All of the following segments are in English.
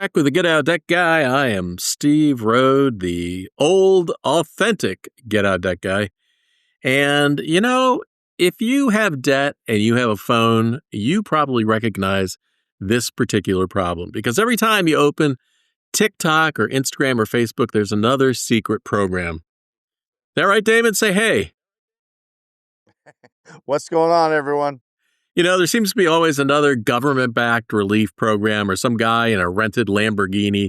Back with the Get Out Deck Guy. I am Steve Rhode, the old, authentic Get Out Deck Guy. And, if you have debt and you have a phone, you probably recognize this particular problem. Because every time you open TikTok or Instagram or Facebook, there's another secret program. Is that right, Damon? Say hey. What's going on, everyone? There seems to be always another government-backed relief program or some guy in a rented Lamborghini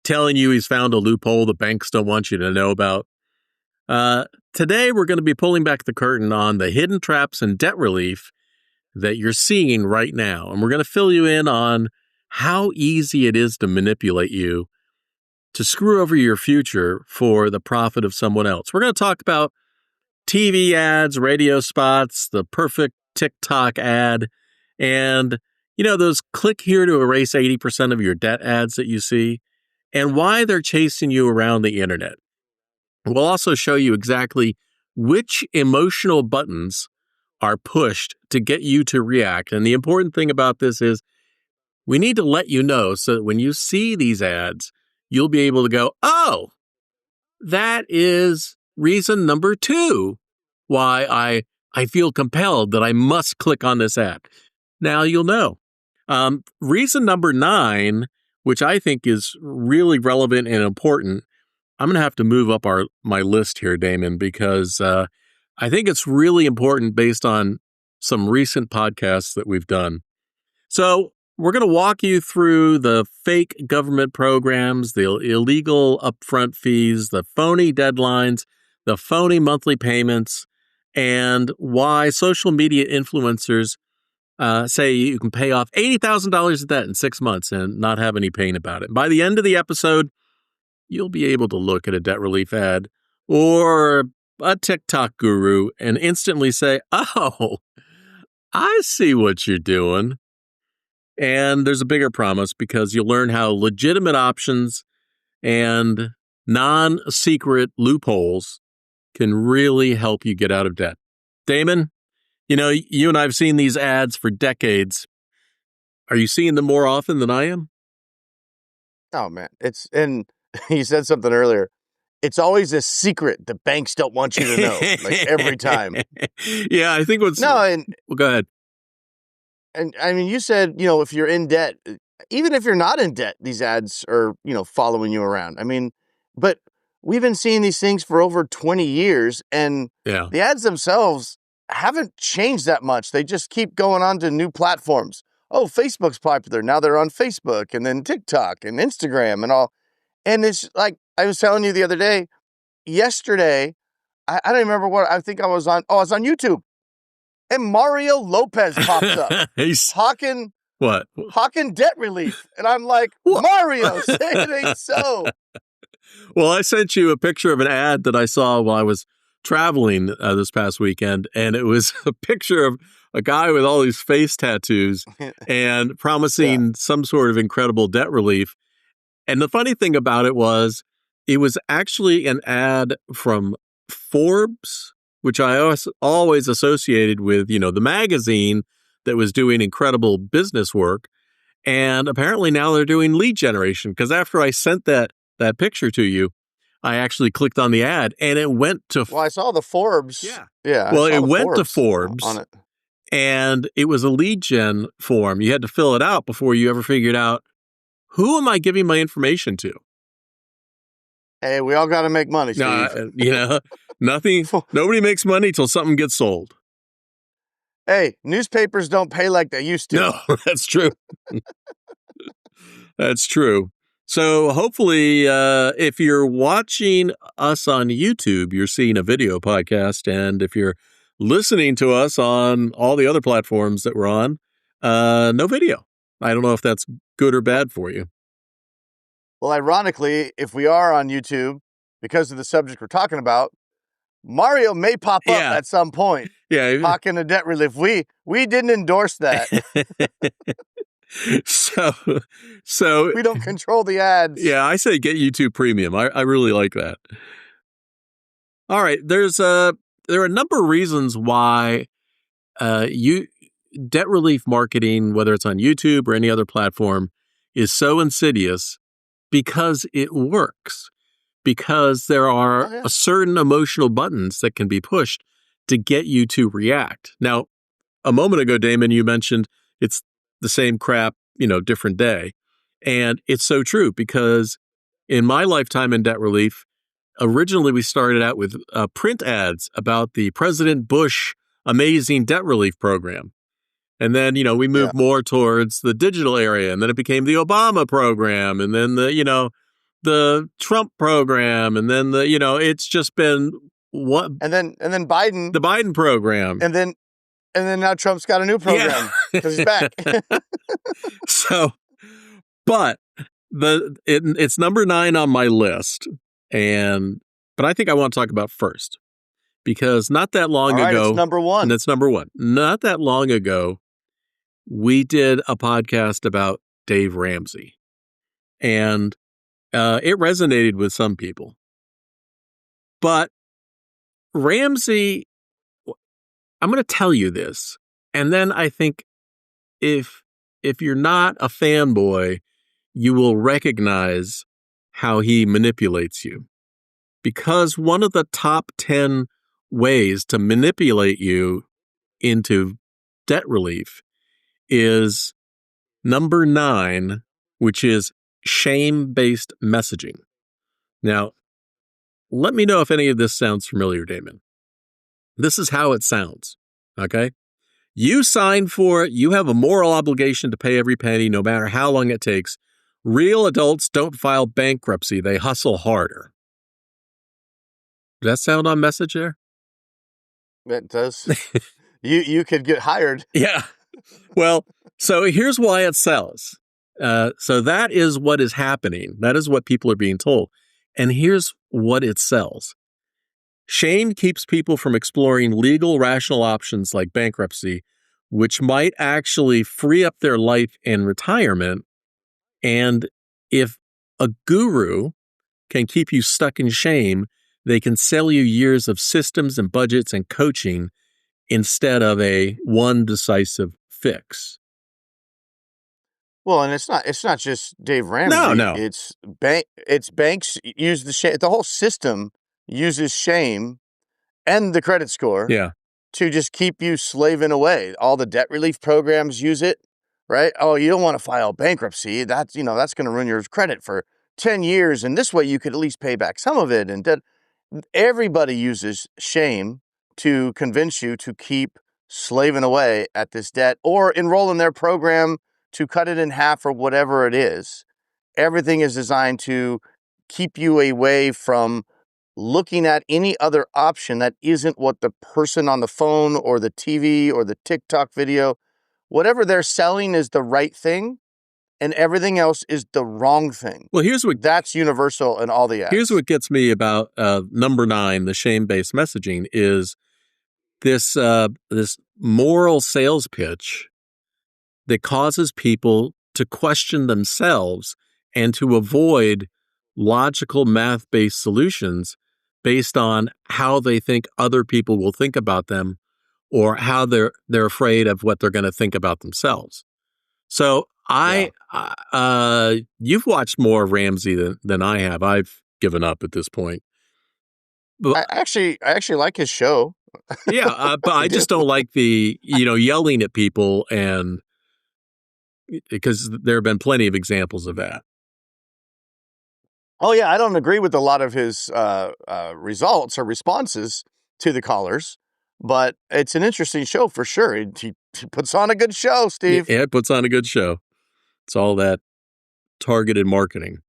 telling you he's found a loophole the banks don't want you to know about. Today, we're going to be pulling back the curtain on the hidden traps and debt relief that you're seeing right now. And we're going to fill you in on how easy it is to manipulate you to screw over your future for the profit of someone else. We're going to talk about TV ads, radio spots, the perfect TikTok ad, and, those click here to erase 80% of your debt ads that you see, and why they're chasing you around the internet. We'll also show you exactly which emotional buttons are pushed to get you to react. And the important thing about this is we need to let you know so that when you see these ads, you'll be able to go, oh, that is reason number 2 why I feel compelled that I must click on this ad. Now you'll know. Reason number 9, which I think is really relevant and important, I'm going to have to move up my list here, Damon, because I think it's really important based on some recent podcasts that we've done. So we're going to walk you through the fake government programs, the illegal upfront fees, the phony deadlines, the phony monthly payments, and why social media influencers say you can pay off $80,000 of debt in 6 months and not have any pain about it. By the end of the episode, you'll be able to look at a debt relief ad or a TikTok guru and instantly say, oh, I see what you're doing. And there's a bigger promise because you'll learn how legitimate options and non-secret loopholes can really help you get out of debt. Damon, you and I have seen these ads for decades. Are you seeing them more often than I am? Oh, man. And you said something earlier. It's always a secret the banks don't want you to know, like every time. Yeah, I think well, go ahead. And I mean, you said, if you're in debt, even if you're not in debt, these ads are, following you around. I mean, but we've been seeing these things for over 20 years, and the ads themselves haven't changed that much. They just keep going on to new platforms. Oh, Facebook's popular. Now they're on Facebook, and then TikTok and Instagram and all. And it's like I was telling you the other day, yesterday, I don't remember what, I think I was on. Oh, I was on YouTube. And Mario Lopez pops up. He's hawking debt relief. And I'm like, what? Mario, say it ain't so. Well, I sent you a picture of an ad that I saw while I was traveling this past weekend, and it was a picture of a guy with all these face tattoos and promising some sort of incredible debt relief. And the funny thing about it was actually an ad from Forbes, which I always associated with, the magazine that was doing incredible business work. And apparently now they're doing lead generation, because after I sent that picture to you, I actually clicked on the ad and it went to... Well, I saw the Forbes. Yeah. Well, it went to Forbes on it. And it was a lead gen form. You had to fill it out before you ever figured out, who am I giving my information to? Hey, we all got to make money, Steve. Nobody makes money till something gets sold. Hey, newspapers don't pay like they used to. No, that's true. That's true. So hopefully, if you're watching us on YouTube, you're seeing a video podcast. And if you're listening to us on all the other platforms that we're on, no video. I don't know if that's good or bad for you. Well, ironically, if we are on YouTube, because of the subject we're talking about, Mario may pop up at some point. Yeah. Hawking a debt relief. We didn't endorse that. So we don't control the ads. Yeah, I say get YouTube Premium. I really like that. All right, there are a number of reasons why debt relief marketing, whether it's on YouTube or any other platform, is so insidious because it works, because there are a certain emotional buttons that can be pushed to get you to react. Now, a moment ago, Damon, you mentioned it's the same crap, different day. And it's so true because in my lifetime in debt relief, originally we started out with print ads about the President Bush amazing debt relief program. And then, we moved more towards the digital area, and then it became the Obama program, and then the Trump program, and then it's just been what? And then Biden. The Biden program. And then now Trump's got a new program because he's back. So, but it's number 9 on my list, but I think I want to talk about first because not that long ago, it's number 1. And that's number 1. Not that long ago, we did a podcast about Dave Ramsey, and it resonated with some people. But Ramsey, I'm going to tell you this, and then I think if you're not a fanboy, you will recognize how he manipulates you. Because one of the top 10 ways to manipulate you into debt relief is number 9, which is shame-based messaging. Now, let me know if any of this sounds familiar, Damon. This is how it sounds, okay? You signed for it. You have a moral obligation to pay every penny, no matter how long it takes. Real adults don't file bankruptcy. They hustle harder. Does that sound on message there? That does. You could get hired. Yeah. Well, so here's why it sells. So that is what is happening. That is what people are being told. And here's what it sells. Shame keeps people from exploring legal, rational options like bankruptcy, which might actually free up their life in retirement. And if a guru can keep you stuck in shame, they can sell you years of systems and budgets and coaching instead of a one decisive fix. Well, and it's not just Dave Ramsey. No. It's banks use the shame. The whole system uses shame and the credit score to just keep you slaving away. All the debt relief programs use it, right? Oh, you don't want to file bankruptcy. That's going to ruin your credit for 10 years. And this way you could at least pay back some of it. And everybody uses shame to convince you to keep slaving away at this debt or enroll in their program to cut it in half or whatever it is. Everything is designed to keep you away from looking at any other option that isn't what the person on the phone or the TV or the TikTok video, whatever they're selling is the right thing and everything else is the wrong thing. Well, that's universal in all the ads. Here's what gets me about number 9, the shame-based messaging, is this moral sales pitch that causes people to question themselves and to avoid logical math-based solutions based on how they think other people will think about them or how they're afraid of what they're going to think about themselves. So you've watched more of Ramsey than I have. I've given up at this point. But I actually like his show. Yeah, but I just don't like the yelling at people, and because there have been plenty of examples of that. Oh yeah, I don't agree with a lot of his results or responses to the callers, but it's an interesting show for sure. He puts on a good show, Steve. Yeah, it puts on a good show. It's all that targeted marketing.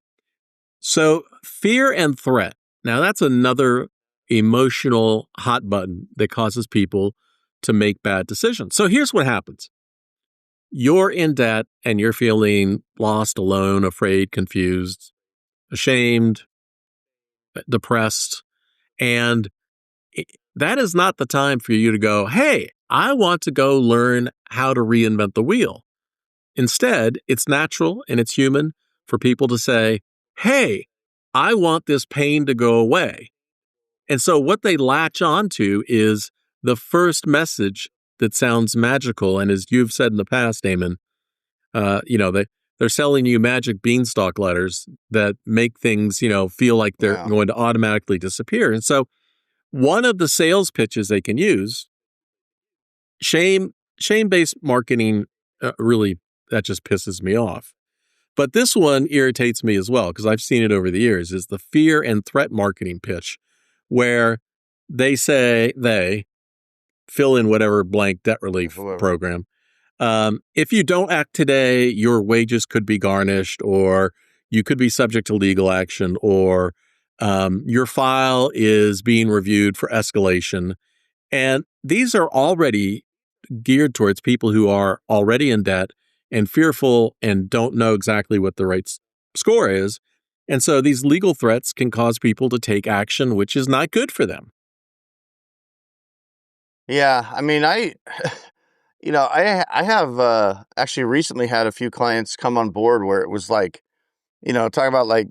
So fear and threat. Now that's another emotional hot button that causes people to make bad decisions. So here's what happens. You're in debt and you're feeling lost, alone, afraid, confused, ashamed, depressed. And that is not the time for you to go, hey, I want to go learn how to reinvent the wheel. Instead, it's natural and it's human for people to say, hey, I want this pain to go away. And so what they latch onto is the first message that sounds magical. And as you've said in the past, Damon, They're selling you magic beanstalk letters that make things, feel like they're Yeah. going to automatically disappear. And so one of the sales pitches they can use, shame-based marketing, really, that just pisses me off. But this one irritates me as well because I've seen it over the years, is the fear and threat marketing pitch, where they say they fill in whatever blank debt relief program. If you don't act today, your wages could be garnished, or you could be subject to legal action, or your file is being reviewed for escalation. And these are already geared towards people who are already in debt and fearful and don't know exactly what the right score is. And so these legal threats can cause people to take action, which is not good for them. Yeah, I mean, I have actually recently had a few clients come on board where it was like, talk about like,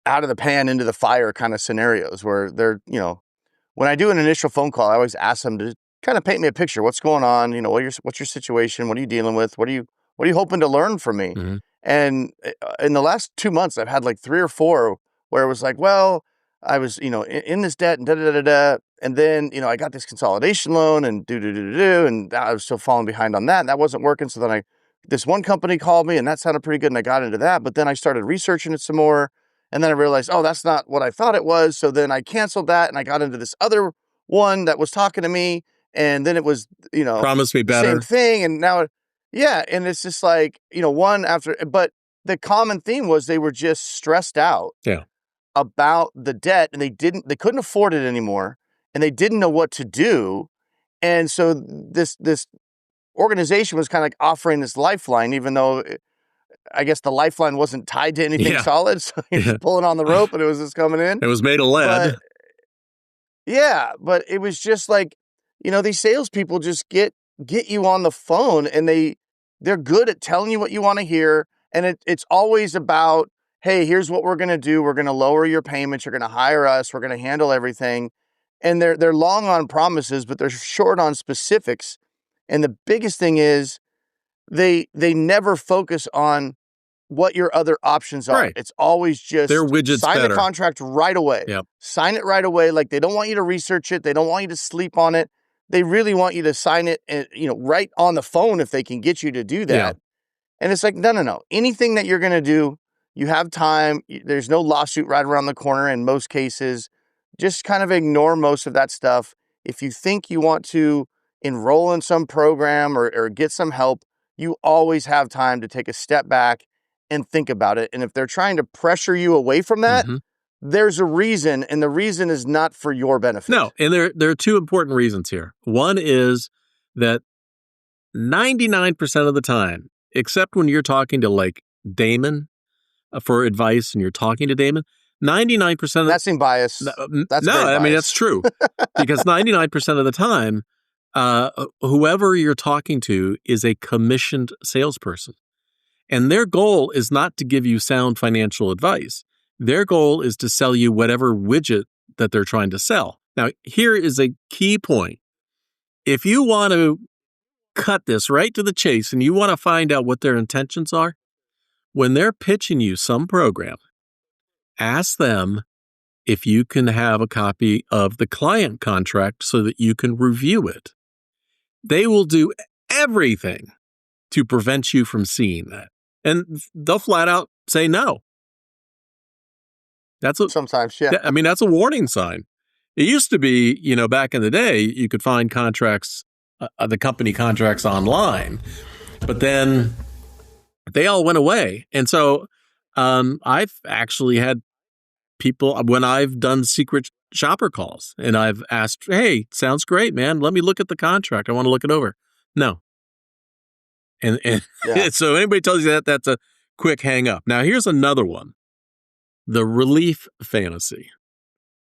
out of the pan into the fire kind of scenarios where they're, when I do an initial phone call, I always ask them to kind of paint me a picture. What's going on? What's your situation? What are you dealing with? What are you hoping to learn from me? Mm-hmm. And in the last 2 months, I've had like 3 or 4 where it was like, well, I was, in this debt and da da da da. And then, I got this consolidation loan and and I was still falling behind on that. And that wasn't working. So then this one company called me and that sounded pretty good. And I got into that. But then I started researching it some more. And then I realized, oh, that's not what I thought it was. So then I canceled that and I got into this other one that was talking to me. And then it was, Promise me the same better. thing. And now, yeah. And it's just like, one after, but the common theme was they were just stressed out Yeah. about the debt and they couldn't afford it anymore and they didn't know what to do. And so this organization was kind of like offering this lifeline, even though I guess the lifeline wasn't tied to anything solid. So you're just pulling on the rope and it was just coming in. It was made of lead. But yeah, but it was just like, these salespeople just get you on the phone and they're good at telling you what you want to hear. And it's always about, hey, here's what we're going to do. We're going to lower your payments. You're going to hire us. We're going to handle everything. And they're long on promises, but they're short on specifics. And the biggest thing is they never focus on what your other options are. Right. It's always just their widgets sign better. the contract right away. Yep. Sign it right away. Like they don't want you to research it. They don't want you to sleep on it. They really want you to sign it, right on the phone if they can get you to do that. Yeah. And it's like, no. Anything that you're going to do, you have time. There's no lawsuit right around the corner in most cases. Just kind of ignore most of that stuff. If you think you want to enroll in some program or get some help, you always have time to take a step back and think about it. And if they're trying to pressure you away from that, there's a reason, and the reason is not for your benefit. No, and there are 2 important reasons here. One is that 99% of the time, except when you're talking to like Damon for advice and you're talking to Damon, 99% of that seemed biased. That's no, very I mean, biased. that's true. Because 99% of the time, whoever you're talking to is a commissioned salesperson. And their goal is not to give you sound financial advice. Their goal is to sell you whatever widget that they're trying to sell. Now, here is a key point. If you want to cut this right to the chase and you want to find out what their intentions are, when they're pitching you some program, ask them if you can have a copy of the client contract so that you can review it. They will do everything to prevent you from seeing that. And they'll flat out say no. Sometimes, yeah. I mean, that's a warning sign. It used to be, back in the day, you could find contracts, the company contracts online, but then they all went away. And so I've actually had people, when I've done secret shopper calls and I've asked, hey, sounds great, man. Let me look at the contract. I want to look it over. No. And Yeah. So anybody tells you that, that's a quick hang up. Now, here's another one. The relief fantasy.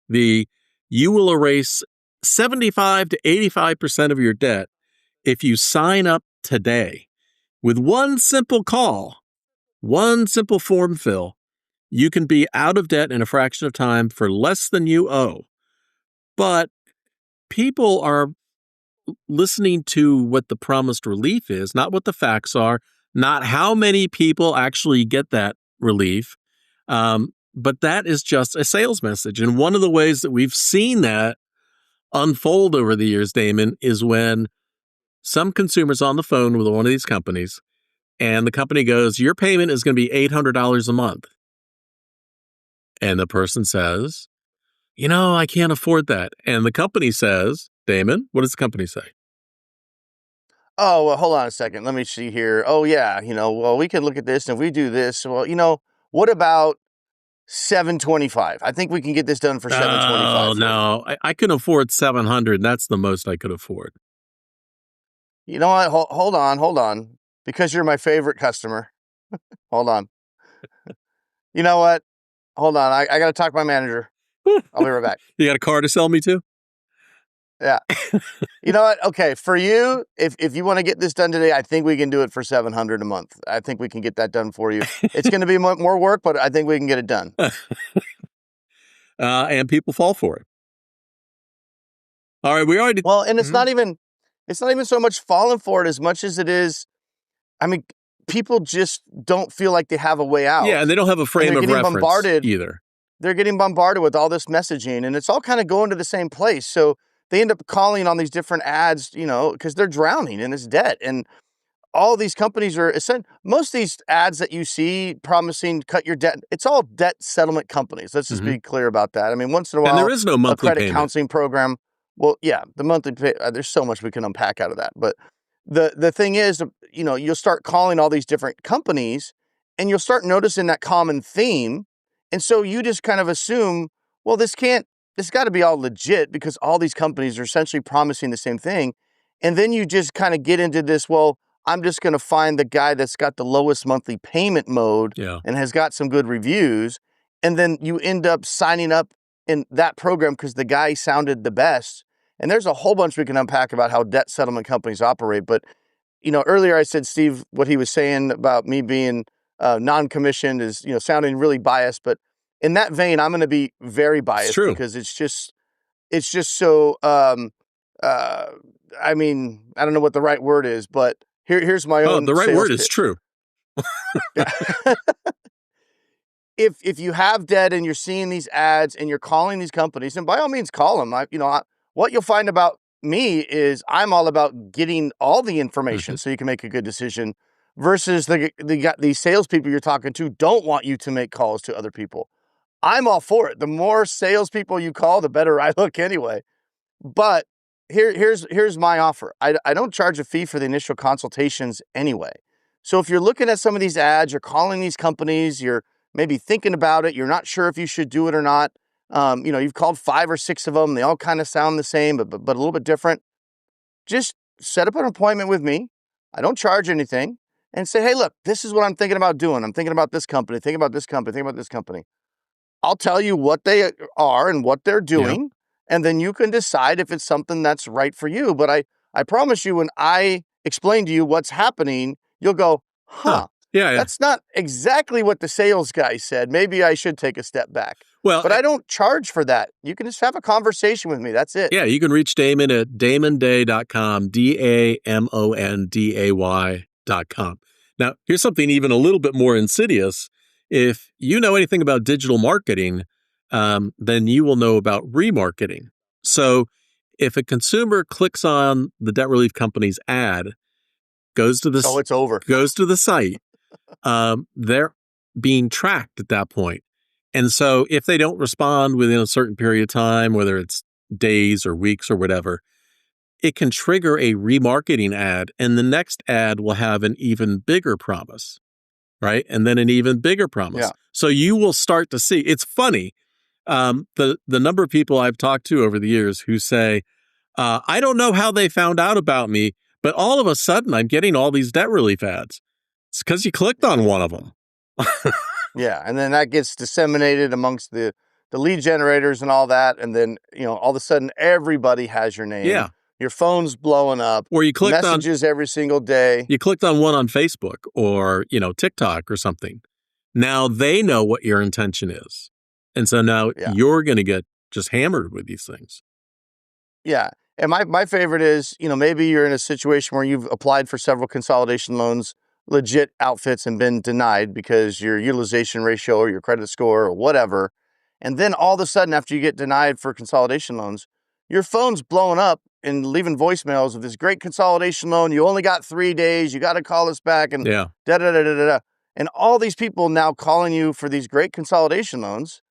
You will erase 75 to 85% of your debt if you sign up today. With one simple call, one simple form fill, you can be out of debt in a fraction of time for less than you owe. But people are listening to what the promised relief is, not what the facts are, not how many people actually get that relief, but that is just a sales message. And one of the ways that we've seen that unfold over the years, Damon, is when some consumer's on the phone with one of these companies, and the company goes, your payment is going to be $800 a month. And the person says, I can't afford that. And the company says, Damon, what does the company say? Oh, well, hold on a second. Let me see here. Oh, yeah. Well, we can look at this. And if we do this, well, what about 725? I think we can get this done for 725 Oh, for you. no. I can afford 700. That's the most I could afford. You know what? Hold on. Because you're my favorite customer. Hold on. You know what? Hold on. I got to talk to my manager. I'll be right back. You got a car to sell me to? Yeah. You know what? Okay. For you, if you want to get this done today, I think we can do it for $700 a month. I think we can get that done for you. It's going to be more work, but I think we can get it done. And people fall for it. All right. We already. Well, and it's not even so much falling for it as much as it is. I mean, people just don't feel like they have a way out. Yeah. And they don't have a frame of reference either. They're getting bombarded with all this messaging, and it's all kind of going to the same place. So they end up calling on these different ads, because they're drowning in this debt. And all these companies are most of these ads that you see promising cut your debt. It's all debt settlement companies. Let's just be clear about that. I mean, once in a while, and there is no monthly credit payment. counseling program. Well, yeah, the monthly pay, there's so much we can unpack out of that. But the thing is, you'll start calling all these different companies, and you'll start noticing that common theme. And so you just kind of assume, well, this got to be all legit because all these companies are essentially promising the same thing. And then you just kind of get into this, well, I'm just going to find the guy that's got the lowest monthly payment mode and has got some good reviews. And then you end up signing up in that program because the guy sounded the best. And there's a whole bunch we can unpack about how debt settlement companies operate. But, earlier I said, Steve, what he was saying about me being non-commissioned is, sounding really biased. But in that vein, I'm going to be very biased because it's just so, I mean, I don't know what the right word is, but here's my own. The right word is true. If you have debt and you're seeing these ads and you're calling these companies, and by all means call them. What you'll find about me is I'm all about getting all the information so you can make a good decision. Versus these salespeople you're talking to don't want you to make calls to other people. I'm all for it. The more salespeople you call, the better I look anyway. But here's my offer. I don't charge a fee for the initial consultations anyway. So if you're looking at some of these ads, you're calling these companies, you're maybe thinking about it, you're not sure if you should do it or not. You've called 5 or 6 of them. They all kind of sound the same, but a little bit different. Just set up an appointment with me. I don't charge anything. And say, hey, look, this is what I'm thinking about doing. I'm thinking about this company, thinking about this company, thinking about this company. I'll tell you what they are and what they're doing. And then you can decide if it's something that's right for you. But I promise you, when I explain to you what's happening, you'll go, that's not exactly what the sales guy said. Maybe I should take a step back. But I don't charge for that. You can just have a conversation with me. That's it. Yeah, you can reach Damon at damonday.com, DAMONDAY.com. Now, here's something even a little bit more insidious. If you know anything about digital marketing, then you will know about remarketing. So if a consumer clicks on the debt relief company's ad, goes to the it's over. Goes to the site, they're being tracked at that point. And so if they don't respond within a certain period of time, whether it's days or weeks or whatever, it can trigger a remarketing ad, and the next ad will have an even bigger promise, right? And then an even bigger promise. Yeah. So you will start to see, it's funny, the number of people I've talked to over the years who say, I don't know how they found out about me, but all of a sudden I'm getting all these debt relief ads. It's because you clicked on one of them. Yeah, and then that gets disseminated amongst the lead generators and all that, and then all of a sudden everybody has your name. Yeah. Your phone's blowing up. Or you clicked messages every single day. You clicked on one on Facebook or, TikTok or something. Now they know what your intention is. And so now you're going to get just hammered with these things. Yeah. And my favorite is, maybe you're in a situation where you've applied for several consolidation loans legit outfits and been denied because your utilization ratio or your credit score or whatever. And then all of a sudden, after you get denied for consolidation loans, your phone's blowing up and leaving voicemails of this great consolidation loan. You only got 3 days. You got to call us back and Yeah. da da da da da. And all these people now calling you for these great consolidation loans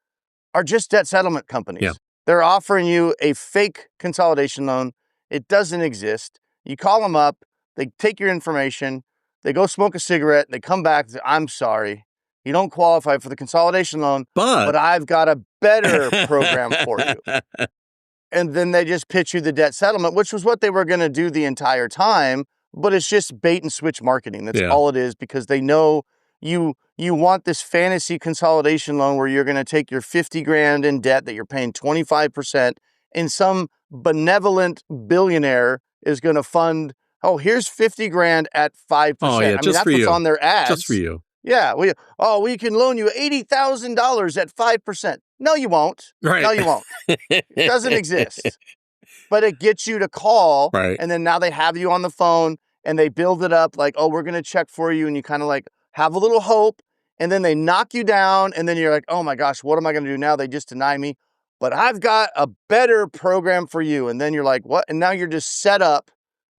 are just debt settlement companies. Yeah. They're offering you a fake consolidation loan. It doesn't exist. You call them up, they take your information, they go smoke a cigarette, they come back and say, I'm sorry, you don't qualify for the consolidation loan, but I've got a better program for you. And then they just pitch you the debt settlement, which was what they were going to do the entire time, but it's just bait and switch marketing. That's all it is, because they know you want this fantasy consolidation loan where you're going to take your 50 grand in debt that you're paying 25%, and some benevolent billionaire is going to fund, oh, here's 50 grand at 5%. Oh, yeah, I mean, that's what's on their ads. Just for you. Yeah. We can loan you $80,000 at 5%. No, you won't. Right. No, you won't. It doesn't exist. But it gets you to call. Right. And then now they have you on the phone and they build it up like, oh, we're going to check for you. And you kind of like have a little hope. And then they knock you down. And then you're like, oh my gosh, what am I going to do now? They just deny me. But I've got a better program for you. And then you're like, what? And now you're just set up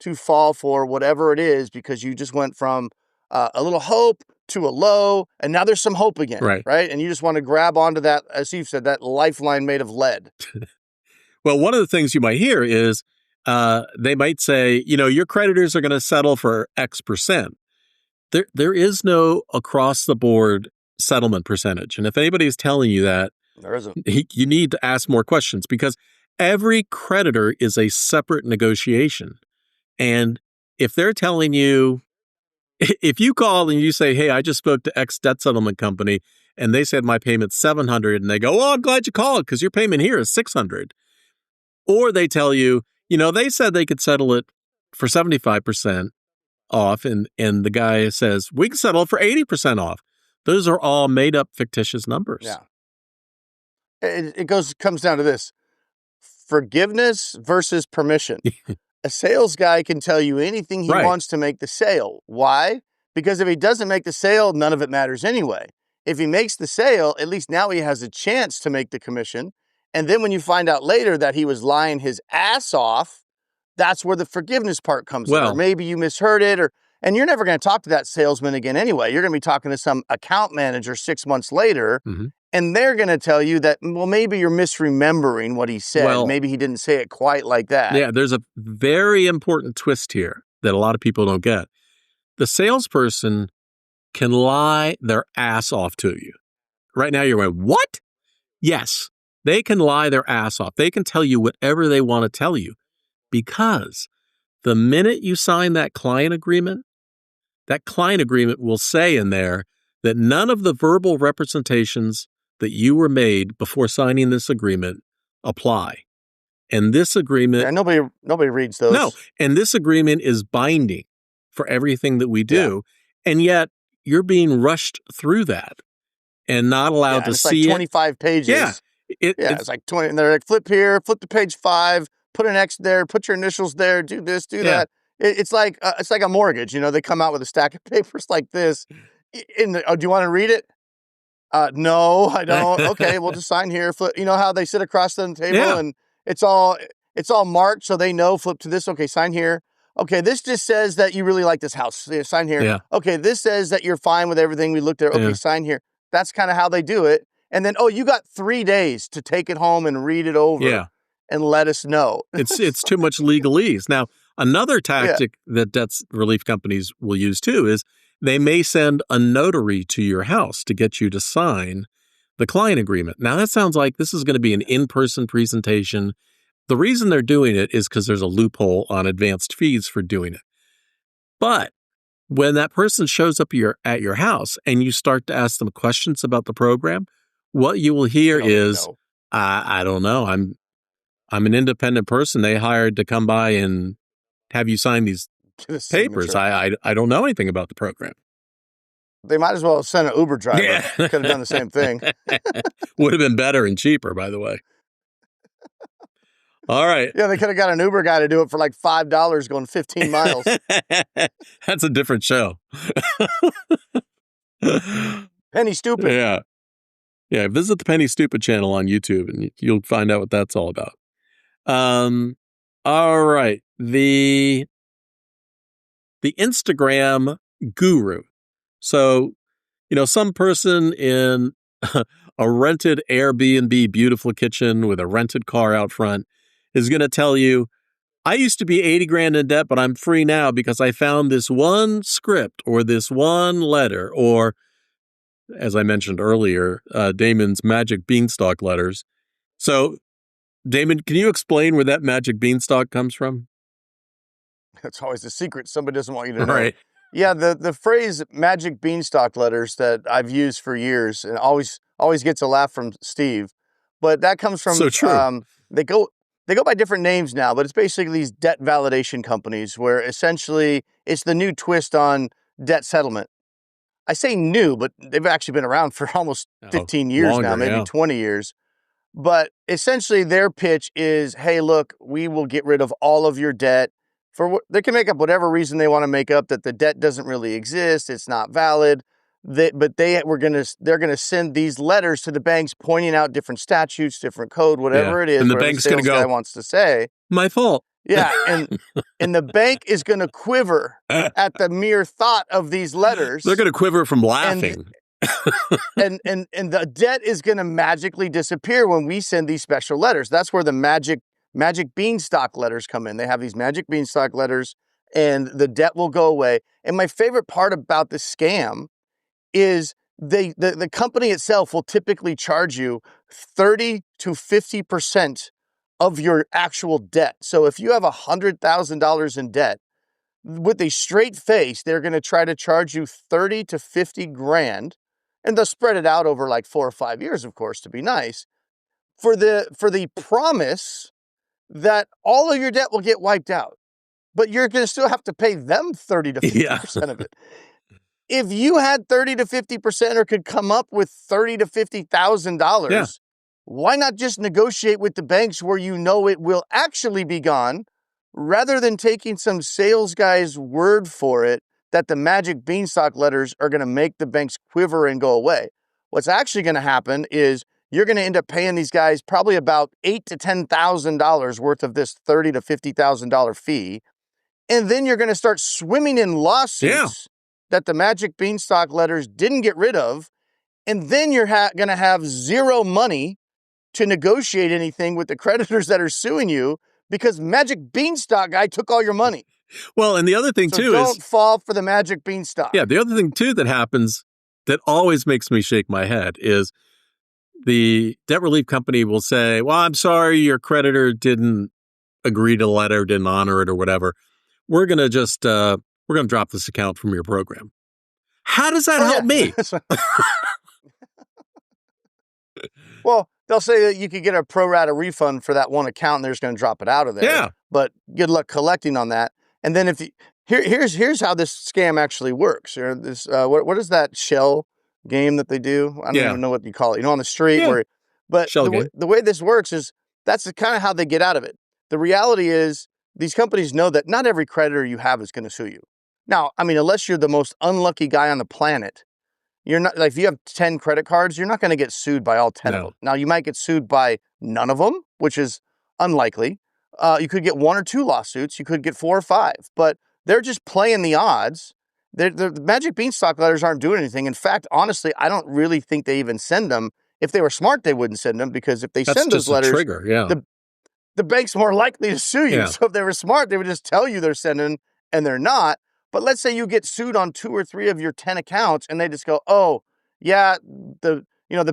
to fall for whatever it is, because you just went from a little hope to a low, and now there's some hope again, right? And you just want to grab onto that, as you've said, that lifeline made of lead. Well, one of the things you might hear is they might say, your creditors are going to settle for X%. There is no across-the-board settlement percentage. And if anybody is telling you that, there isn't. You need to ask more questions, because every creditor is a separate negotiation. And if they're telling you, if you call and you say, hey, I just spoke to X debt settlement company and they said my payment's $700, and they go, oh, I'm glad you called because your payment here is $600. Or they tell you, they said they could settle it for 75% off, and the guy says, we can settle it for 80% off. Those are all made up fictitious numbers. Yeah. It comes down to this: forgiveness versus permission. A sales guy can tell you anything he wants to make the sale. Why? Because if he doesn't make the sale, none of it matters anyway. If he makes the sale, at least now he has a chance to make the commission. And then when you find out later that he was lying his ass off, that's where the forgiveness part comes in. Or maybe you misheard it, and you're never going to talk to that salesman again anyway. You're going to be talking to some account manager 6 months later, and they're going to tell you that, well, maybe you're misremembering what he said. Well, maybe he didn't say it quite like that. Yeah, there's a very important twist here that a lot of people don't get. The salesperson can lie their ass off to you. Right now you're going, what? Yes, they can lie their ass off. They can tell you whatever they want to tell you, because the minute you sign that client agreement will say in there that none of the verbal representations that you were made before signing this agreement apply. And this agreement... Yeah, nobody reads those. No, and this agreement is binding for everything that we do. Yeah. And yet you're being rushed through that and not allowed to see it. It's like 25 pages. Yeah. It's like 20. And they're like, flip here, flip to page 5, put an X there, put your initials there, do this, do that. It's like a mortgage. They come out with a stack of papers like this. Do you want to read it? No, I don't. Okay, we'll just sign here. Flip. You know how they sit across the table and it's all marked so they know. Flip to this. Okay, sign here. Okay, this just says that you really like this house. Sign here. Yeah. Okay, this says that you're fine with everything. We looked at. Okay, sign here. That's kind of how they do it. And then, you got 3 days to take it home and read it over and let us know. It's too much legalese. Now, another tactic that debt relief companies will use too is they may send a notary to your house to get you to sign the client agreement. Now, that sounds like this is going to be an in-person presentation. The reason they're doing it is because there's a loophole on advanced fees for doing it. But when that person shows up at your house and you start to ask them questions about the program, what you will hear is, I don't know. I'm an independent person they hired to come by and have you sign these papers. I don't know anything about the program. They might as well have sent an Uber driver. Yeah. Could have done the same thing. Would have been better and cheaper, by the way. All right. Yeah, they could have got an Uber guy to do it for like $5 going 15 miles. That's a different show. Penny stupid. Yeah. Yeah. Visit the Penny Stupid channel on YouTube and you'll find out what that's all about. All right. The Instagram guru. So, some person in a rented Airbnb beautiful kitchen with a rented car out front is going to tell you, I used to be 80 grand in debt, but I'm free now because I found this one script or this one letter, or as I mentioned earlier, Damon's magic beanstalk letters. So, Damon, can you explain where that magic beanstalk comes from? That's always a secret somebody doesn't want you to know. Right. Yeah, the phrase magic beanstalk letters that I've used for years and always gets a laugh from Steve. But that comes from So true. They go by different names now, but it's basically these debt validation companies where essentially it's the new twist on debt settlement. I say new, but they've actually been around for almost 15 years now, longer, maybe yeah. 20 years. But essentially their pitch is, hey, look, we will get rid of all of your debt. They can make up whatever reason they want to make up that the debt doesn't really exist, it's not valid. But they're gonna send these letters to the banks pointing out different statutes, different code, whatever it is, And the whatever bank's the going to sales guy go, wants to say. my fault. Yeah, and the bank is gonna quiver at the mere thought of these letters. They're going to quiver from laughing. And the debt is going to magically disappear when we send these special letters. That's where the magic beanstalk letters come in. They have these magic beanstalk letters and the debt will go away. And my favorite part about the scam is the company itself will typically charge you 30 to 50% of your actual debt. So if you have $100,000 in debt, with a straight face, they're going to try to charge you 30 to 50 grand. And they'll spread it out over like 4 or 5 years, of course, to be nice, for the promise that all of your debt will get wiped out. But you're going to still have to pay them 30 to 50% of it. If you had 30 to 50% or could come up with $30 to $50,000, why not just negotiate with the banks where you know it will actually be gone, rather than taking some sales guy's word for it that the magic beanstalk letters are going to make the banks quiver and go away? What's actually going to happen is you're going to end up paying these guys probably about $8,000 to $10,000 worth of this $30,000 to $50,000 fee. And then you're going to start swimming in lawsuits that the magic beanstalk letters didn't get rid of. And then you're going to have zero money to negotiate anything with the creditors that are suing you because magic beanstalk guy took all your money. Well, and the other thing too is, don't fall for the magic beanstalk. Yeah, the other thing too that happens that always makes me shake my head is the debt relief company will say, well, I'm sorry, your creditor didn't agree to the letter, didn't honor it or whatever. We're going to just, we're going to drop this account from your program. How does that help me? Well, they'll say that you could get a pro rata refund for that one account and they're just going to drop it out of there. Yeah. But good luck collecting on that. And then here's how this scam actually works. This what is that shell game that they do? I don't even know what you call it. On the street but the way this works is that's kind of how they get out of it. The reality is these companies know that not every creditor you have is going to sue you. Now, I mean, unless you're the most unlucky guy on the planet, you're not, like, if you have 10 credit cards, you're not going to get sued by all 10 of them. Now, you might get sued by none of them, which is unlikely. You could get 1 or 2 lawsuits. You could get 4 or 5, but they're just playing the odds. The magic beanstalk letters aren't doing anything. In fact, honestly, I don't really think they even send them. If they were smart, they wouldn't send them, because if they send those letters, the bank's more likely to sue you. So if they were smart, they would just tell you they're sending, and they're not. But let's say you get sued on 2 or 3 of your 10 accounts and they just go, oh, yeah, the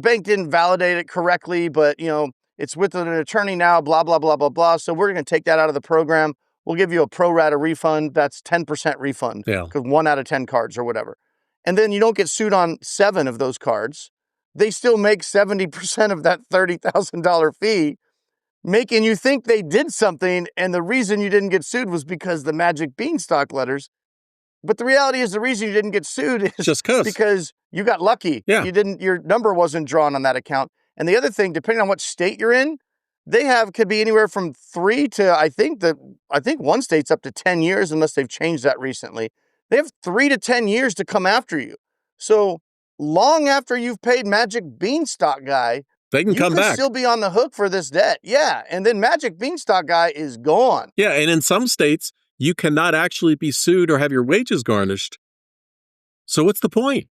bank didn't validate it correctly, but, it's with an attorney now, blah, blah, blah, blah, blah. So we're going to take that out of the program. We'll give you a pro rata refund. That's 10% refund, because 1 out of 10 cards or whatever. And then you don't get sued on 7 of those cards. They still make 70% of that $30,000 fee, making you think they did something. And the reason you didn't get sued was because the magic beanstalk letters. But the reality is the reason you didn't get sued is just because you got lucky. Your number wasn't drawn on that account. And the other thing, depending on what state you're in, could be anywhere from 3 to I think one state's up to 10 years unless they've changed that recently. They have 3 to 10 years to come after you. So long after you've paid Magic Beanstalk Guy, They can you come could back. still be on the hook for this debt. Yeah, and then Magic Beanstalk Guy is gone. Yeah, and in some states, you cannot actually be sued or have your wages garnished. So what's the point?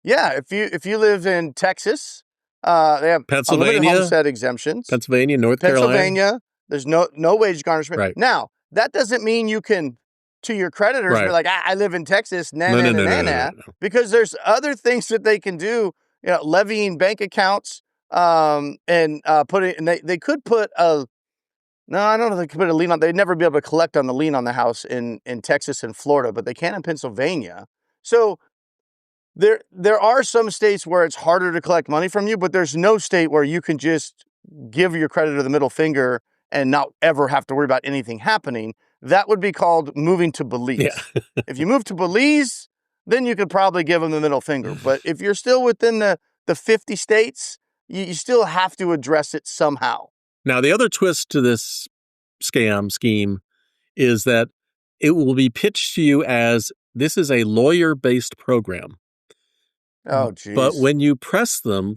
Yeah, if you live in Texas, they have unlimited Pennsylvania, homestead exemptions. Pennsylvania, North Carolina. Pennsylvania, there's no wage garnishment. Right. Now, that doesn't mean you can, to your creditors, be Right. like, I live in Texas, No. because there's other things that they can do, levying bank accounts, and they could put a, no, I don't know if they could put a lien on, they'd never be able to collect on the lien on the house in Texas and Florida, but they can in Pennsylvania. So there are some states where it's harder to collect money from you, but there's no state where you can just give your creditor the middle finger and not ever have to worry about anything happening. That would be called moving to Belize. Yeah. If you move to Belize, then you could probably give them the middle finger. But if you're still within the 50 states, you still have to address it somehow. Now, the other twist to this scheme is that it will be pitched to you as this is a lawyer-based program. Oh, geez. But when you press them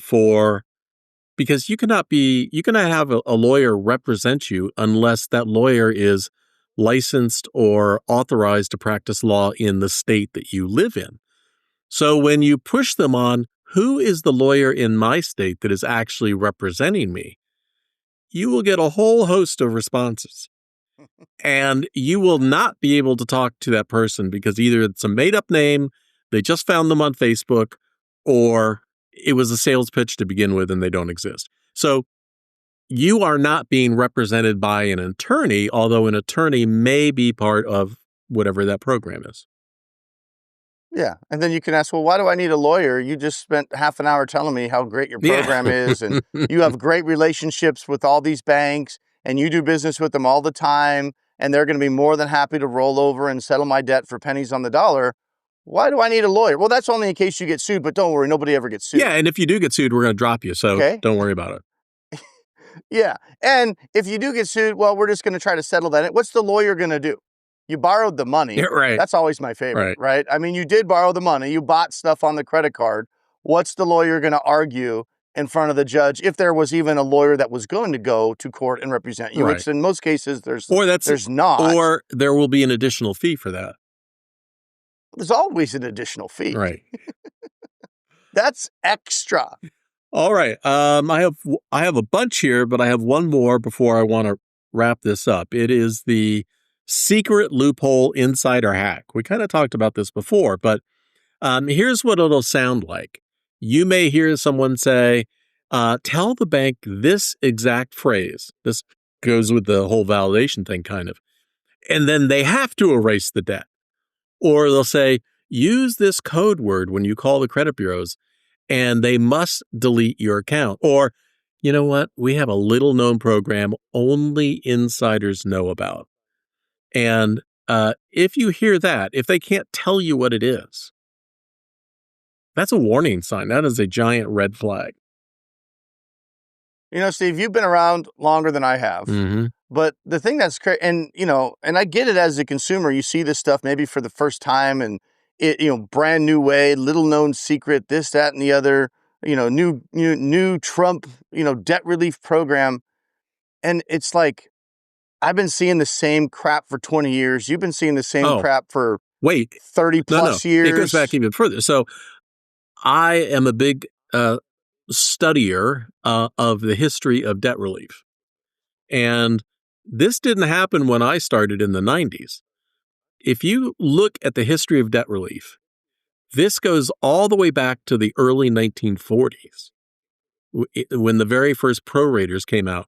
because you cannot have a lawyer represent you unless that lawyer is licensed or authorized to practice law in the state that you live in. So when you push them on, who is the lawyer in my state that is actually representing me, you will get a whole host of responses. And you will not be able to talk to that person because either it's a made-up name, they just found them on Facebook, or it was a sales pitch to begin with and they don't exist. So you are not being represented by an attorney, although an attorney may be part of whatever that program is. Yeah. And then you can ask, well, why do I need a lawyer? You just spent half an hour telling me how great your program is, and you have great relationships with all these banks, and you do business with them all the time, and they're going to be more than happy to roll over and settle my debt for pennies on the dollar. Why do I need a lawyer? Well, that's only in case you get sued, but don't worry, nobody ever gets sued. Yeah, and if you do get sued, we're going to drop you, so Don't worry about it. Yeah, and if you do get sued, well, we're just going to try to settle that. What's the lawyer going to do? You borrowed the money. Yeah, right. That's always my favorite, right? I mean, you did borrow the money. You bought stuff on the credit card. What's the lawyer going to argue in front of the judge if there was even a lawyer that was going to go to court and represent you? Right. Which in most cases, there's not. Or there will be an additional fee for that. There's always an additional fee. Right. That's extra. All right. I have a bunch here, but I have one more before I want to wrap this up. It is the secret loophole insider hack. We kind of talked about this before, but here's what it'll sound like. You may hear someone say, tell the bank this exact phrase. This goes with the whole validation thing, kind of. And then they have to erase the debt. Or they'll say, use this code word when you call the credit bureaus, and they must delete your account. Or, you know what? We have a little known program only insiders know about. And if you hear that, if they can't tell you what it is, that's a warning sign. That is a giant red flag. Steve, you've been around longer than I have. Mm-hmm. But the thing that's crazy, and I get it as a consumer, you see this stuff maybe for the first time, and it, brand new way, little known secret, this, that, and the other, new Trump, debt relief program. And it's like, I've been seeing the same crap for 20 years. You've been seeing the same crap for 30 plus years. It goes back even further. So I am a big studier of the history of debt relief. And this didn't happen when I started in the 90s. If you look at the history of debt relief, this goes all the way back to the early 1940s, when the very first prorators came out,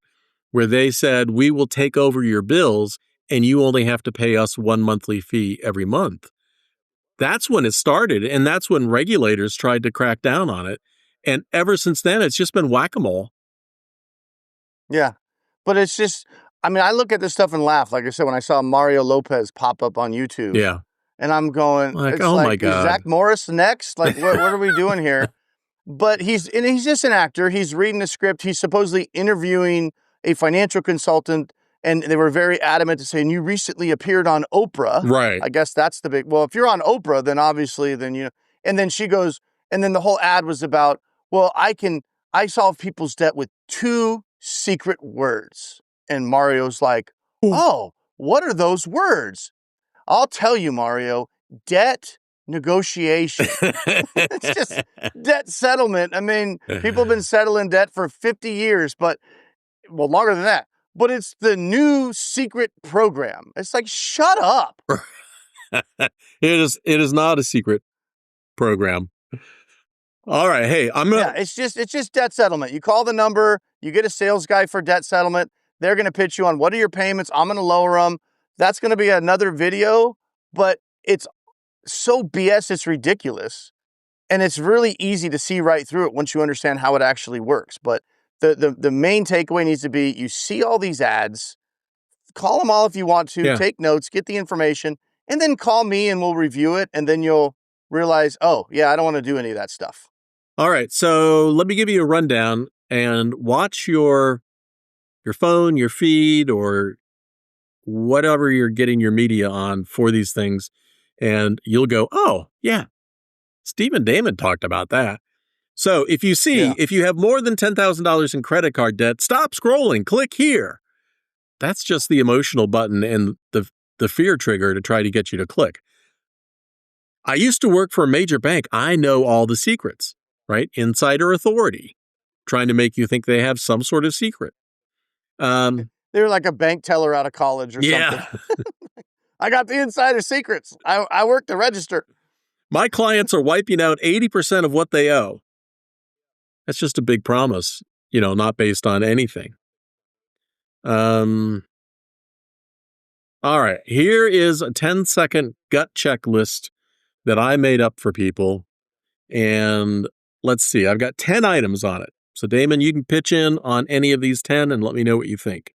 where they said, we will take over your bills and you only have to pay us one monthly fee every month. That's when it started, and that's when regulators tried to crack down on it. And ever since then, it's just been whack-a-mole. Yeah, but it's just, I look at this stuff and laugh. Like I said, when I saw Mario Lopez pop up on YouTube. Yeah. And I'm going, my God. Is Zach Morris next? Like, what are we doing here? But he's just an actor. He's reading the script. He's supposedly interviewing a financial consultant, and they were very adamant to say, and you recently appeared on Oprah. Right. I guess that's the big, well, if you're on Oprah, then obviously, and then she goes, and then the whole ad was about, well, I solve people's debt with 2 secret words. And Mario's like, oh, what are those words? I'll tell you, Mario, debt negotiation. It's just debt settlement. I mean, people have been settling debt for 50 years, but, well, longer than that. But it's the new secret program. It's like, shut up. It is not a secret program. All right. Hey, Yeah, it's just debt settlement. You call the number, you get a sales guy for debt settlement. They're going to pitch you on what are your payments. I'm going to lower them. That's going to be another video, but it's so BS, it's ridiculous. And it's really easy to see right through it once you understand how it actually works. But the main takeaway needs to be, you see all these ads, call them all if you want to, take notes, get the information, and then call me and we'll review it. And then you'll realize, oh, yeah, I don't want to do any of that stuff. All right. So let me give you a rundown and watch your phone, your feed, or whatever you're getting your media on for these things. And you'll go, oh, yeah, Stephen Damon talked about that. So if you see, if you have more than $10,000 in credit card debt, stop scrolling, click here. That's just the emotional button and the fear trigger to try to get you to click. I used to work for a major bank. I know all the secrets, right? Insider authority, trying to make you think they have some sort of secret. They're like a bank teller out of college or something. I got the insider secrets. I work the register. My clients are wiping out 80% of what they owe. That's just a big promise, not based on anything. All right, here is a 10-second gut checklist that I made up for people. And let's see, I've got 10 items on it. So Damon, you can pitch in on any of these 10 and let me know what you think.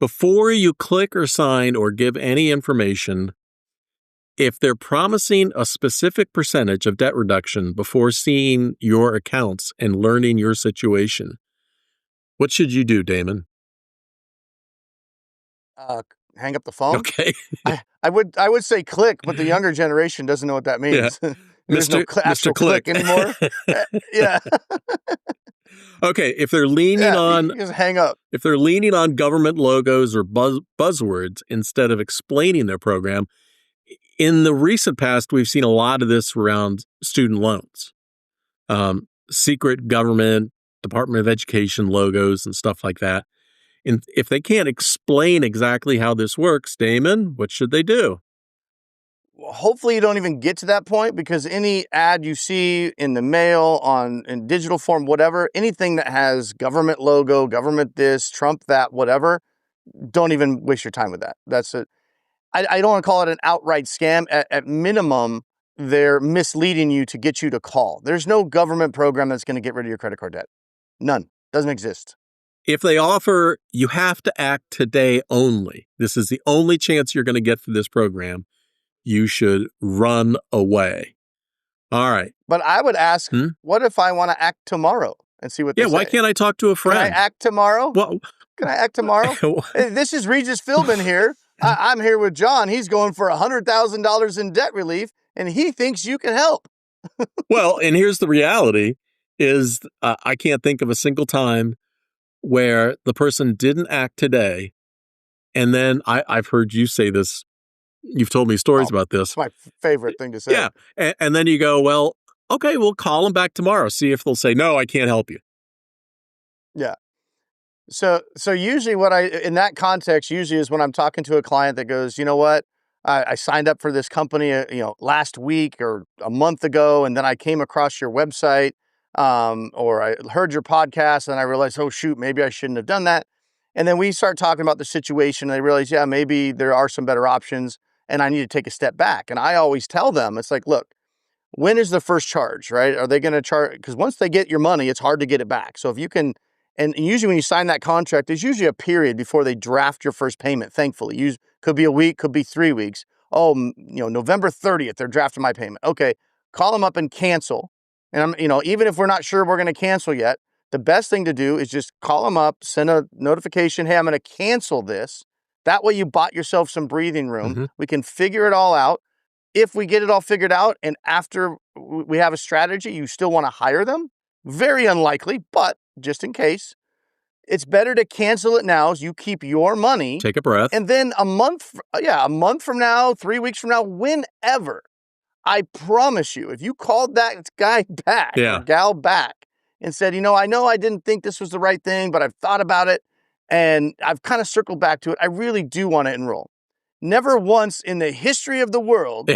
Before you click or sign or give any information, if they're promising a specific percentage of debt reduction before seeing your accounts and learning your situation, what should you do, Damon? Hang up the phone. Okay. I would say click, but the younger generation doesn't know what that means. Yeah. There's no actual click anymore. Yeah. Okay, if they're leaning on just hang up. If they're leaning on government logos or buzzwords instead of explaining their program, in the recent past, we've seen a lot of this around student loans. Secret government, Department of Education logos and stuff like that. And if they can't explain exactly how this works, Damon, what should they do? Well, hopefully you don't even get to that point, because any ad you see in the mail, in digital form, whatever, anything that has government logo, government this, Trump that, whatever, don't even waste your time with that. That's it. I don't want to call it an outright scam. At minimum, they're misleading you to get you to call. There's no government program that's going to get rid of your credit card debt. None. Doesn't exist. If they offer, you have to act today only, this is the only chance you're going to get for this program, you should run away. All right. But I would ask, what if I want to act tomorrow and see what they say? Yeah, why can't I talk to a friend? Can I act tomorrow? Well, can I act tomorrow? Hey, this is Regis Philbin here. I'm here with John. He's going for $100,000 in debt relief, and he thinks you can help. Well, and here's the reality is I can't think of a single time where the person didn't act today. And then I've heard you say this. You've told me stories about this. It's my favorite thing to say. Yeah. And then you go, well, okay, we'll call them back tomorrow. See if they'll say, no, I can't help you. Yeah. So usually in that context, usually is when I'm talking to a client that goes, you know what, I signed up for this company, last week or a month ago, and then I came across your website, or I heard your podcast and I realized, oh shoot, maybe I shouldn't have done that. And then we start talking about the situation and they realize, yeah, maybe there are some better options and I need to take a step back. And I always tell them, it's like, look, when is the first charge, right? Are they going to charge? Because once they get your money, it's hard to get it back. So if you can, and usually when you sign that contract, there's usually a period before they draft your first payment, thankfully. Could be a week, could be 3 weeks. Oh, November 30th, they're drafting my payment. Okay, call them up and cancel. And even if we're not sure we're going to cancel yet, the best thing to do is just call them up, send a notification, hey, I'm going to cancel this. That way you bought yourself some breathing room. Mhm. We can figure it all out. If we get it all figured out and after we have a strategy, you still want to hire them, very unlikely, but just in case, it's better to cancel it now as you keep your money. Take a breath. And then a month from now, 3 weeks from now, whenever, I promise you, if you called that guy back or gal back and said, I know I didn't think this was the right thing, but I've thought about it and I've kind of circled back to it. I really do want to enroll. Never once in the history of the world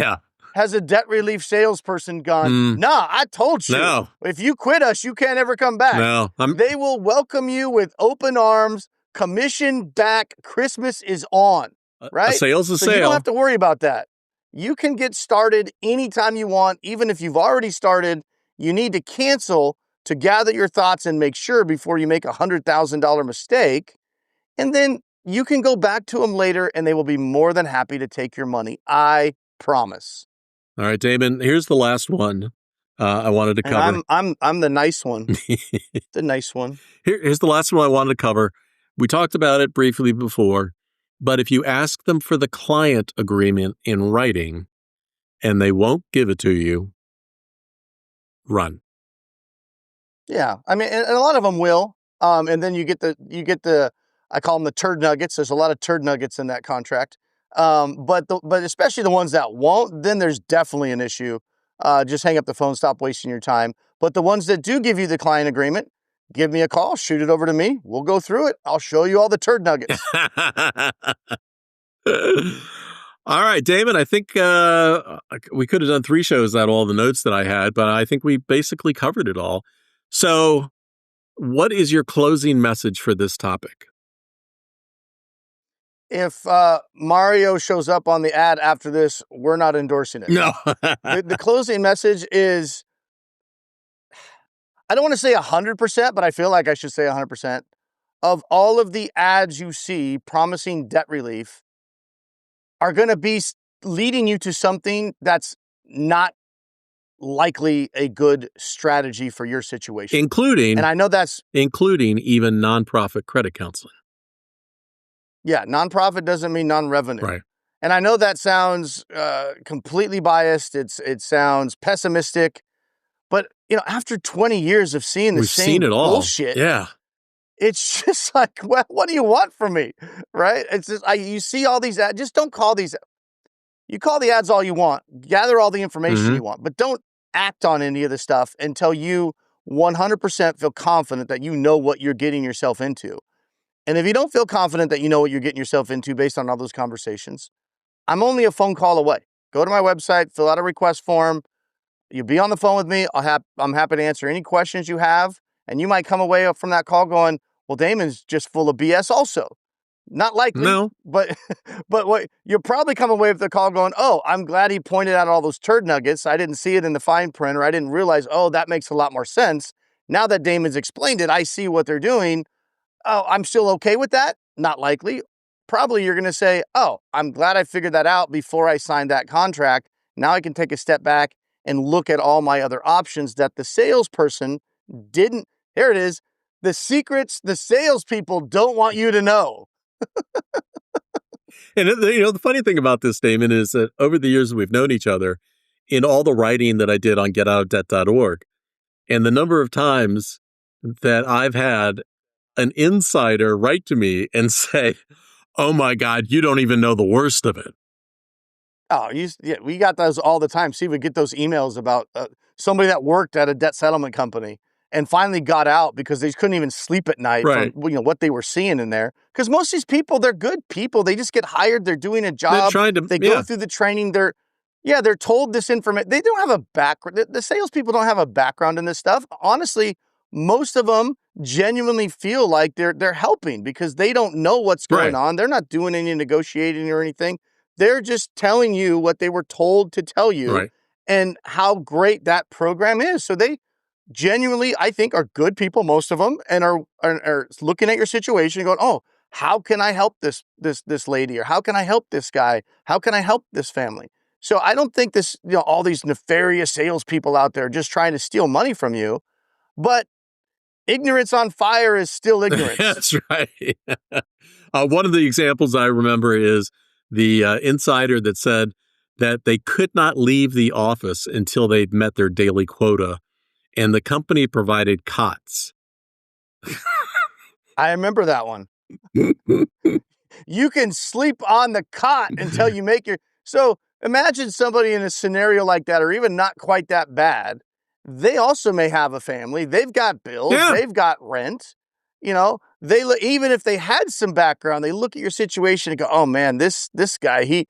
has a debt relief salesperson gone, nah, I told you. No. If you quit us, you can't ever come back. No. They will welcome you with open arms, commission back. Christmas is on, right? A sale's a so sale. You don't have to worry about that. You can get started anytime you want, even if you've already started. You need to cancel to gather your thoughts and make sure before you make a $100,000 mistake. And then you can go back to them later and they will be more than happy to take your money. I promise. All right, Damon, here's the last one I wanted to cover. I'm the nice one. The nice one. Here's the last one I wanted to cover. We talked about it briefly before, but if you ask them for the client agreement in writing and they won't give it to you, run. Yeah, I mean, and a lot of them will. And then you get the I call them the turd nuggets. There's a lot of turd nuggets in that contract. But especially the ones that won't, then there's definitely an issue. Just hang up the phone, stop wasting your time. But the ones that do give you the client agreement, give me a call, shoot it over to me. We'll go through it. I'll show you all the turd nuggets. All right, Damon, I think we could have done 3 shows out of all the notes that I had, but I think we basically covered it all. So what is your closing message for this topic? If Mario shows up on the ad after this, we're not endorsing it. No. The closing message is, I don't want to say 100%, but I feel like I should say 100%. Of all of the ads you see promising debt relief are going to be leading you to something that's not likely a good strategy for your situation. Including even nonprofit credit counseling. Yeah, nonprofit doesn't mean non-revenue. Right. And I know that sounds completely biased. It sounds pessimistic. But, after 20 years of seeing the same bullshit, it's just like, well, what do you want from me? Right? It's just, you see all these ads. Just don't call these. You call the ads all you want. Gather all the information you want. But don't act on any of the stuff until you 100% feel confident that you know what you're getting yourself into. And if you don't feel confident that you know what you're getting yourself into based on all those conversations, I'm only a phone call away. Go to my website, fill out a request form. You'll be on the phone with me. I'm happy to answer any questions you have. And you might come away from that call going, well, Damon's just full of BS also. Not likely. No. But what you'll probably come away with the call going, oh, I'm glad he pointed out all those turd nuggets. I didn't see it in the fine print, or I didn't realize, oh, that makes a lot more sense. Now that Damon's explained it, I see what they're doing. Oh, I'm still okay with that? Not likely. Probably you're going to say, oh, I'm glad I figured that out before I signed that contract. Now I can take a step back and look at all my other options that the salesperson didn't. There it is. The secrets the salespeople don't want you to know. And the funny thing about this, Damon, is that over the years we've known each other, in all the writing that I did on getoutofdebt.org, and the number of times that I've had an insider write to me and say, oh my God, you don't even know the worst of it. Oh, we got those all the time. See, we get those emails about somebody that worked at a debt settlement company and finally got out because they couldn't even sleep at night from what they were seeing in there. Because most of these people, they're good people. They just get hired. They're doing a job. They go through the training. They're told this information. They don't have a background. The salespeople don't have a background in this stuff. Honestly, most of them genuinely feel like they're helping because they don't know what's going on. They're not doing any negotiating or anything. They're just telling you what they were told to tell you and how great that program is. So they genuinely, I think, are good people, most of them, and are looking at your situation and going, oh, how can I help this lady? Or how can I help this guy? How can I help this family? So I don't think this, all these nefarious salespeople out there just trying to steal money from you, but ignorance on fire is still ignorance. That's right. One of the examples I remember is the insider that said that they could not leave the office until they'd met their daily quota, and the company provided cots. I remember that one. You can sleep on the cot until you make your... So imagine somebody in a scenario like that, or even not quite that bad. They also may have a family. They've got bills. Yeah. They've got rent. Even if they had some background, they look at your situation and go, "Oh man, this guy, he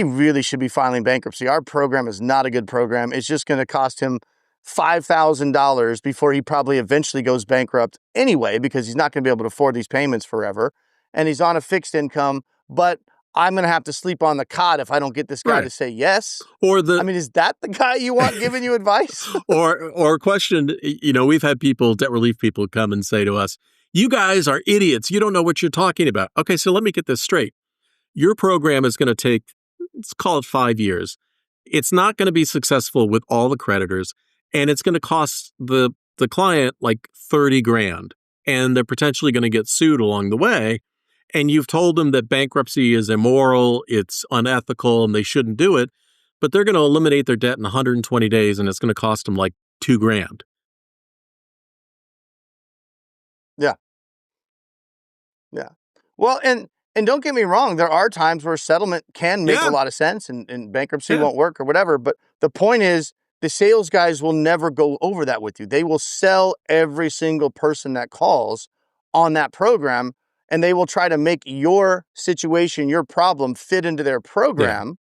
really should be filing bankruptcy. Our program is not a good program. It's just going to cost him $5,000 before he probably eventually goes bankrupt anyway, because he's not going to be able to afford these payments forever. And he's on a fixed income, but I'm going to have to sleep on the cot if I don't get this guy to say yes." Is that the guy you want giving you advice? or question, we've had debt relief people come and say to us, "You guys are idiots. You don't know what you're talking about." Okay, so let me get this straight. Your program is going to take, let's call it 5 years. It's not going to be successful with all the creditors, and it's going to cost the client like 30 grand, and they're potentially going to get sued along the way. And you've told them that bankruptcy is immoral, it's unethical, and they shouldn't do it, but they're going to eliminate their debt in 120 days, and it's going to cost them like 2 grand. Yeah. Yeah. Well, and don't get me wrong, there are times where settlement can make a lot of sense and bankruptcy won't work or whatever. But the point is, the sales guys will never go over that with you. They will sell every single person that calls on that program, and they will try to make your situation, your problem, fit into their program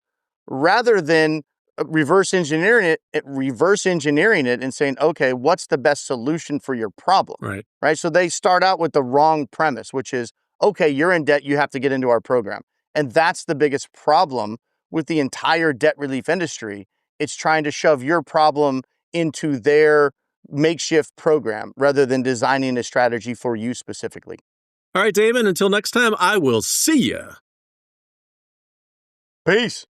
rather than reverse engineering it and saying, "Okay, what's the best solution for your problem?" Right. So they start out with the wrong premise, which is, "Okay, you're in debt, you have to get into our program." And that's the biggest problem with the entire debt relief industry. It's trying to shove your problem into their makeshift program rather than designing a strategy for you specifically. All right, Damon, until next time, I will see you. Peace.